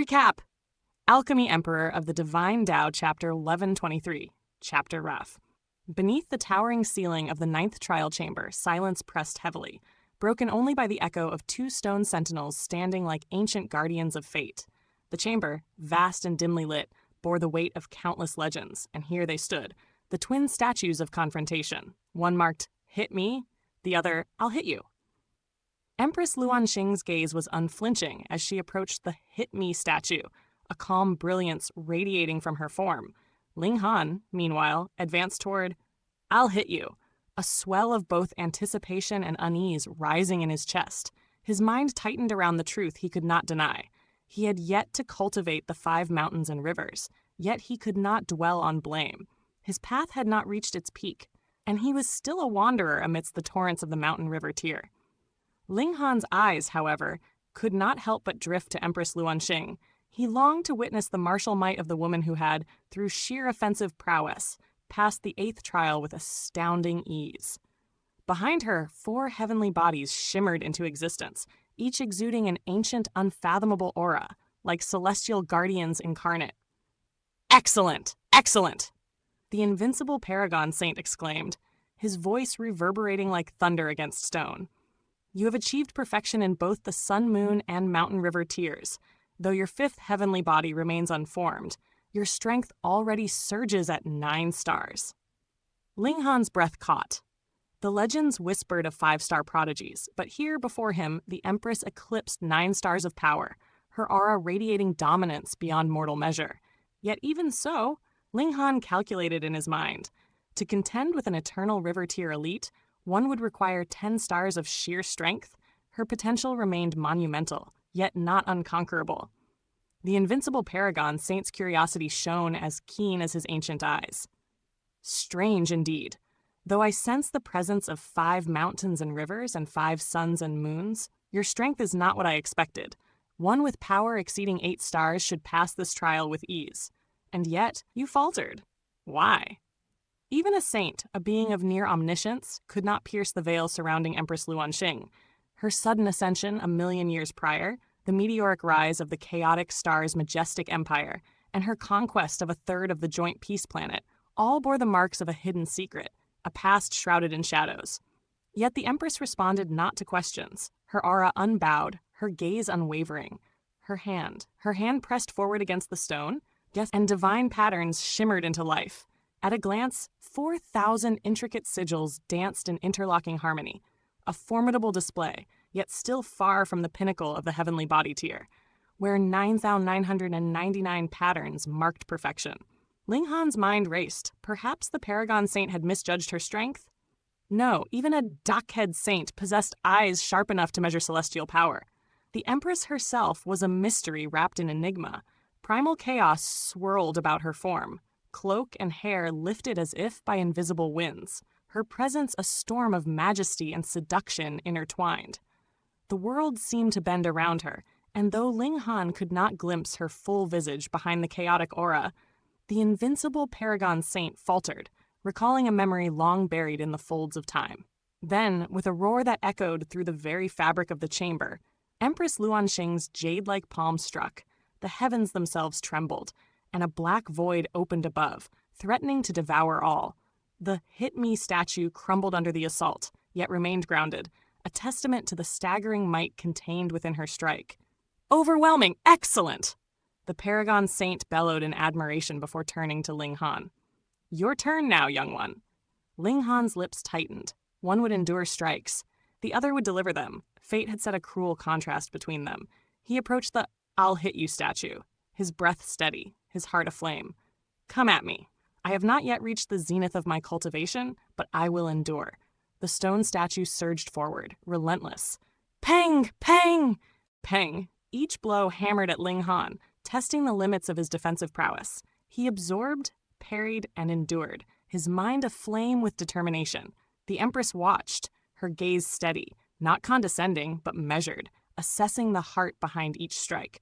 Recap! Alchemy Emperor of the Divine Dao, Chapter 1123, Chapter Ref. Beneath the towering ceiling of the 9th trial chamber, silence pressed heavily, broken only by the echo of 2 stone sentinels standing like ancient guardians of fate. The chamber, vast and dimly lit, bore the weight of countless legends, and here they stood, the twin statues of confrontation. One marked, "Hit me," the other, "I'll hit you." Empress Luanxing's gaze was unflinching as she approached the "Hit me" statue, a calm brilliance radiating from her form. Ling Han, meanwhile, advanced toward, "I'll hit you," a swell of both anticipation and unease rising in his chest. His mind tightened around the truth he could not deny. He had yet to cultivate the 5 mountains and rivers, yet he could not dwell on blame. His path had not reached its peak, and he was still a wanderer amidst the torrents of the mountain river tier. Ling Han's eyes, however, could not help but drift to Empress Luanxing. He longed to witness the martial might of the woman who had, through sheer offensive prowess, passed the 8th trial with astounding ease. Behind her, 4 heavenly bodies shimmered into existence, each exuding an ancient, unfathomable aura, like celestial guardians incarnate. "Excellent! Excellent!" the invincible Paragon Saint exclaimed, his voice reverberating like thunder against stone. "You have achieved perfection in both the sun, moon, and mountain river tiers. Though your 5th heavenly body remains unformed, your strength already surges at 9 stars. Ling Han's breath caught. The legends whispered of 5-star prodigies, but here before him, the Empress eclipsed 9 stars of power, her aura radiating dominance beyond mortal measure. Yet even so, Ling Han calculated in his mind. To contend with an eternal river tier elite, one would require 10 stars of sheer strength. Her potential remained monumental, yet not unconquerable. The invincible Paragon Saint's curiosity shone as keen as his ancient eyes. "Strange indeed. Though I sense the presence of 5 mountains and rivers and 5 suns and moons, your strength is not what I expected. One with power exceeding 8 stars should pass this trial with ease. And yet, you faltered. Why?" Even a saint, a being of near omniscience, could not pierce the veil surrounding Empress Luanxing. Her sudden ascension a million years prior, the meteoric rise of the chaotic star's majestic empire, and her conquest of a third of the joint peace planet, all bore the marks of a hidden secret, a past shrouded in shadows. Yet the Empress responded not to questions, her aura unbowed, her gaze unwavering. Her hand pressed forward against the stone, yes, and divine patterns shimmered into life. At a glance, 4,000 intricate sigils danced in interlocking harmony, a formidable display, yet still far from the pinnacle of the heavenly body tier, where 9,999 patterns marked perfection. Ling Han's mind raced. Perhaps the Paragon Saint had misjudged her strength? No, even a duckhead saint possessed eyes sharp enough to measure celestial power. The Empress herself was a mystery wrapped in enigma. Primal chaos swirled about her form, cloak and hair lifted as if by invisible winds, her presence a storm of majesty and seduction intertwined. The world seemed to bend around her, and though Ling Han could not glimpse her full visage behind the chaotic aura, the invincible Paragon Saint faltered, recalling a memory long buried in the folds of time. Then, with a roar that echoed through the very fabric of the chamber, Empress Luanxing's jade-like palm struck, the heavens themselves trembled, and a black void opened above, threatening to devour all. The "Hit Me" statue crumbled under the assault, yet remained grounded, a testament to the staggering might contained within her strike. "Overwhelming! Excellent!" The Paragon Saint bellowed in admiration before turning to Ling Han. "Your turn now, young one." Ling Han's lips tightened. One would endure strikes. The other would deliver them. Fate had set a cruel contrast between them. He approached the "I'll hit you" statue, his breath steady, his heart aflame. "Come at me. I have not yet reached the zenith of my cultivation, but I will endure." The stone statue surged forward, relentless. Pang! Pang! Pang! Each blow hammered at Ling Han, testing the limits of his defensive prowess. He absorbed, parried, and endured, his mind aflame with determination. The Empress watched, her gaze steady, not condescending, but measured, assessing the heart behind each strike.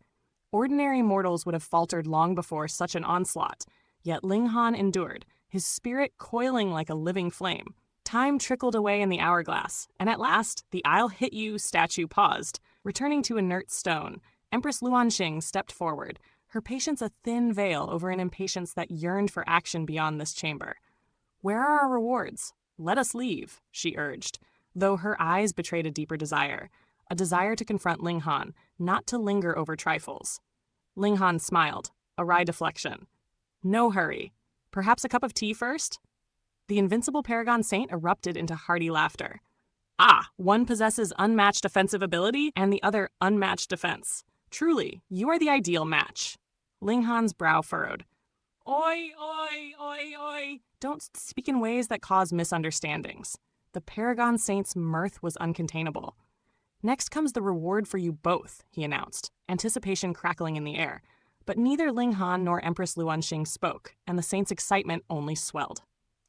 Ordinary mortals would have faltered long before such an onslaught, yet Ling Han endured, his spirit coiling like a living flame. Time trickled away in the hourglass, and at last the "I'll hit you" statue paused, returning to inert stone, Empress Luanxing stepped forward, her patience a thin veil over an impatience that yearned for action beyond this chamber. "Where are our rewards? Let us leave," she urged, though her eyes betrayed a deeper desire, a desire to confront Ling Han, not to linger over trifles. Ling Han smiled, a wry deflection. "No hurry. Perhaps a cup of tea first?" The invincible Paragon Saint erupted into hearty laughter. "Ah, one possesses unmatched offensive ability and the other unmatched defense. Truly, you are the ideal match." Ling Han's brow furrowed. "Oi, oi, oi, oi. Don't speak in ways that cause misunderstandings." The Paragon Saint's mirth was uncontainable. "Next comes the reward for you both," he announced, anticipation crackling in the air. But neither Ling Han nor Empress Luanxing spoke, and the saint's excitement only swelled.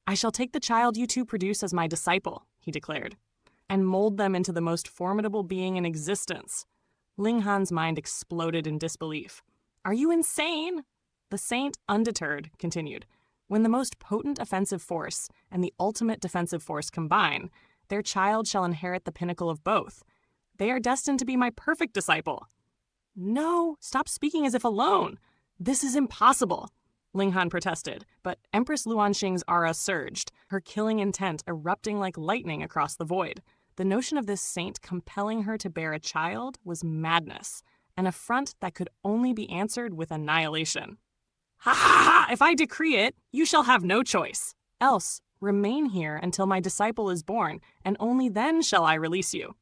"I shall take the child you two produce as my disciple," he declared, "and mold them into the most formidable being in existence." Ling Han's mind exploded in disbelief. "Are you insane?" The saint, undeterred, continued. "When the most potent offensive force and the ultimate defensive force combine, their child shall inherit the pinnacle of both. They are destined to be my perfect disciple." "No, stop speaking as if alone. This is impossible," Ling Han protested, but Empress Luanxing's aura surged, her killing intent erupting like lightning across the void. The notion of this saint compelling her to bear a child was madness, an affront that could only be answered with annihilation. "Ha ha ha! If I decree it, you shall have no choice. Else, remain here until my disciple is born, and only then shall I release you."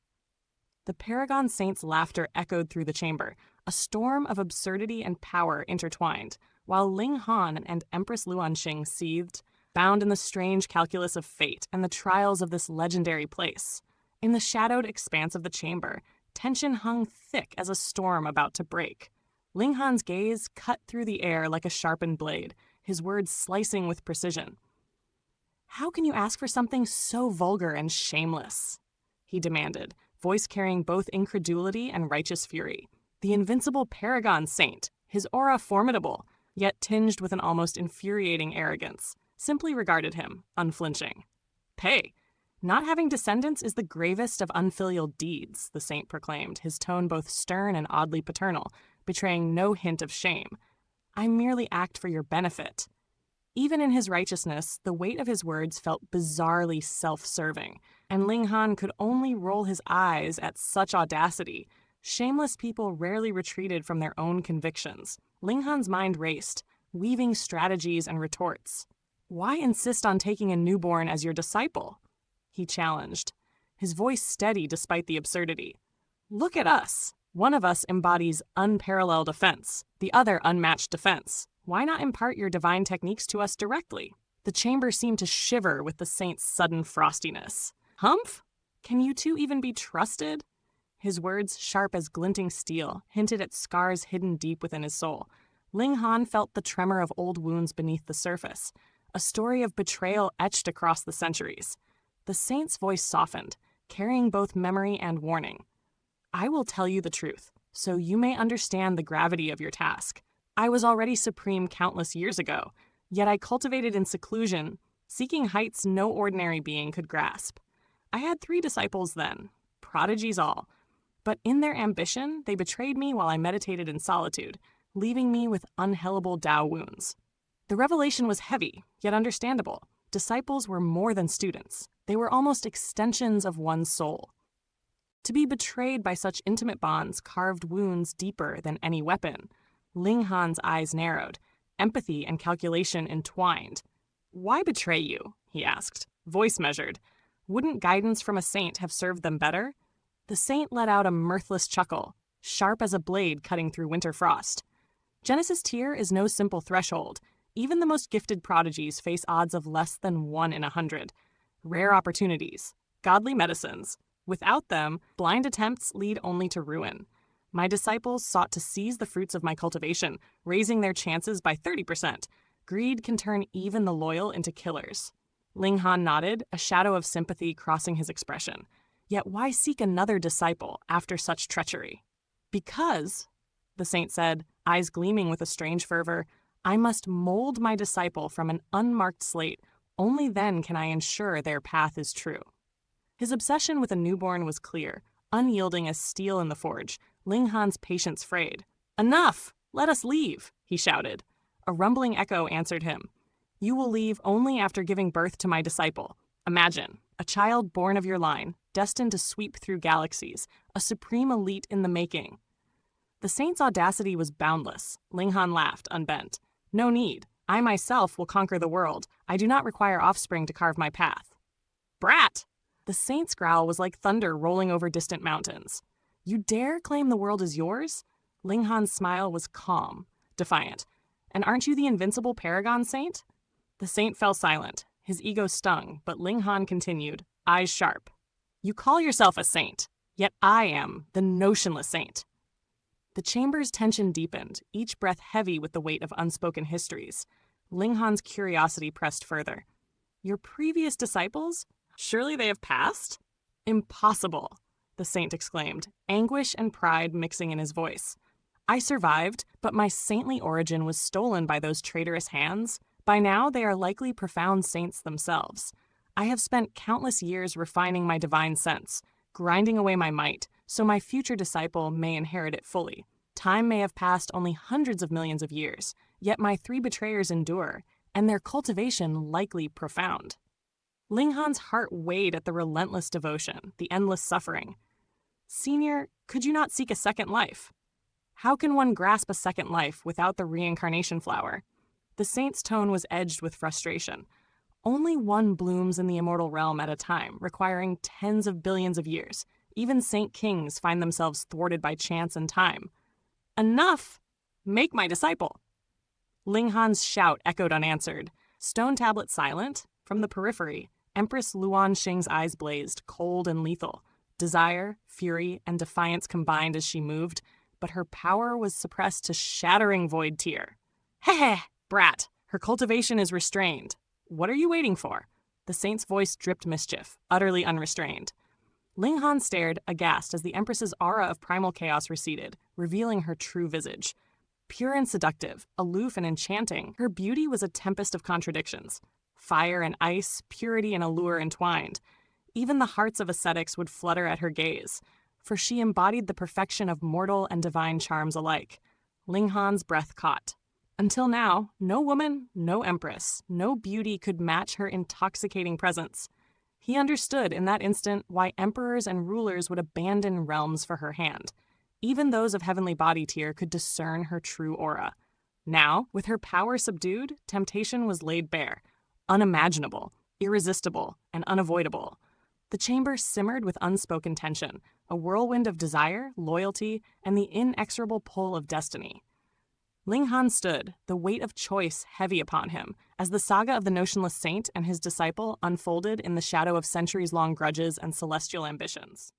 The Paragon Saint's laughter echoed through the chamber, a storm of absurdity and power intertwined, while Ling Han and Empress Luanxing seethed, bound in the strange calculus of fate and the trials of this legendary place. In the shadowed expanse of the chamber, tension hung thick as a storm about to break. Ling Han's gaze cut through the air like a sharpened blade, his words slicing with precision. "How can you ask for something so vulgar and shameless?" he demanded, voice carrying both incredulity and righteous fury. The invincible Paragon Saint, his aura formidable, yet tinged with an almost infuriating arrogance, simply regarded him, unflinching. "Pay. Not having descendants is the gravest of unfilial deeds," the saint proclaimed, his tone both stern and oddly paternal, betraying no hint of shame. "I merely act for your benefit." Even in his righteousness, the weight of his words felt bizarrely self-serving, and Ling Han could only roll his eyes at such audacity. Shameless people rarely retreated from their own convictions. Ling Han's mind raced, weaving strategies and retorts. "Why insist on taking a newborn as your disciple?" he challenged, his voice steady despite the absurdity. "Look at us. One of us embodies unparalleled offense, the other unmatched defense. Why not impart your divine techniques to us directly?" The chamber seemed to shiver with the saint's sudden frostiness. "Humph? Can you two even be trusted?" His words, sharp as glinting steel, hinted at scars hidden deep within his soul. Ling Han felt the tremor of old wounds beneath the surface, a story of betrayal etched across the centuries. The saint's voice softened, carrying both memory and warning. "I will tell you the truth, so you may understand the gravity of your task. I was already supreme countless years ago, yet I cultivated in seclusion, seeking heights no ordinary being could grasp. I had 3 disciples then, prodigies all, but in their ambition they betrayed me while I meditated in solitude, leaving me with unhellable Dao wounds. The revelation was heavy, yet understandable. Disciples were more than students. They were almost extensions of one's soul. To be betrayed by such intimate bonds carved wounds deeper than any weapon. Ling Han's eyes narrowed, empathy and calculation entwined. "Why betray you?" he asked, voice measured. Wouldn't guidance from a saint have served them better? The saint let out a mirthless chuckle, sharp as a blade cutting through winter frost. "Genesis Tier is no simple threshold. Even the most gifted prodigies face odds of less than 1 in 100. Rare opportunities, godly medicines. Without them, blind attempts lead only to ruin. My disciples sought to seize the fruits of my cultivation, raising their chances by 30%. Greed can turn even the loyal into killers." Ling Han nodded, a shadow of sympathy crossing his expression. Yet why seek another disciple after such treachery? "Because," the saint said, eyes gleaming with a strange fervor, "I must mold my disciple from an unmarked slate. Only then can I ensure their path is true." His obsession with a newborn was clear, unyielding as steel in the forge. Ling Han's patience frayed. "Enough! Let us leave," he shouted. A rumbling echo answered him. "You will leave only after giving birth to my disciple. Imagine, a child born of your line, destined to sweep through galaxies, a supreme elite in the making." The saint's audacity was boundless. Ling Han laughed, unbent. "No need. I myself will conquer the world. I do not require offspring to carve my path." "Brat!" The saint's growl was like thunder rolling over distant mountains. "You dare claim the world is yours?" Ling Han's smile was calm, defiant. "And aren't you the invincible paragon saint?" The saint fell silent. His ego stung, but Ling Han continued, eyes sharp. "You call yourself a saint, yet I am the notionless saint." The chamber's tension deepened, each breath heavy with the weight of unspoken histories. Ling Han's curiosity pressed further. "Your previous disciples? Surely they have passed?" "Impossible," the saint exclaimed, anguish and pride mixing in his voice. "I survived, but my saintly origin was stolen by those traitorous hands. By now they are likely profound saints themselves. I have spent countless years refining my divine sense, grinding away my might, so my future disciple may inherit it fully. Time may have passed only hundreds of millions of years, yet my 3 betrayers endure, and their cultivation likely profound." Ling Han's heart weighed at the relentless devotion, the endless suffering. "Senior, could you not seek a second life?" "How can one grasp a second life without the reincarnation flower?" The saint's tone was edged with frustration. "Only one blooms in the immortal realm at a time, requiring tens of billions of years. Even saint kings find themselves thwarted by chance and time." "Enough! Make my disciple!" Ling Han's shout echoed unanswered. Stone tablet silent, from the periphery, Empress Luan Xing's eyes blazed, cold and lethal. Desire, fury, and defiance combined as she moved, but her power was suppressed to shattering void tear. "Heh, brat! Her cultivation is restrained. What are you waiting for?" The saint's voice dripped mischief, utterly unrestrained. Ling Han stared, aghast, as the Empress's aura of primal chaos receded, revealing her true visage. Pure and seductive, aloof and enchanting, her beauty was a tempest of contradictions. Fire and ice, purity and allure entwined. Even the hearts of ascetics would flutter at her gaze, for she embodied the perfection of mortal and divine charms alike. Ling Han's breath caught. Until now, no woman, no empress, no beauty could match her intoxicating presence. He understood in that instant why emperors and rulers would abandon realms for her hand. Even those of heavenly body tier could discern her true aura. Now, with her power subdued, temptation was laid bare. Unimaginable, irresistible, and unavoidable. The chamber simmered with unspoken tension, a whirlwind of desire, loyalty, and the inexorable pull of destiny. Ling Han stood, the weight of choice heavy upon him, as the saga of the notionless saint and his disciple unfolded in the shadow of centuries-long grudges and celestial ambitions.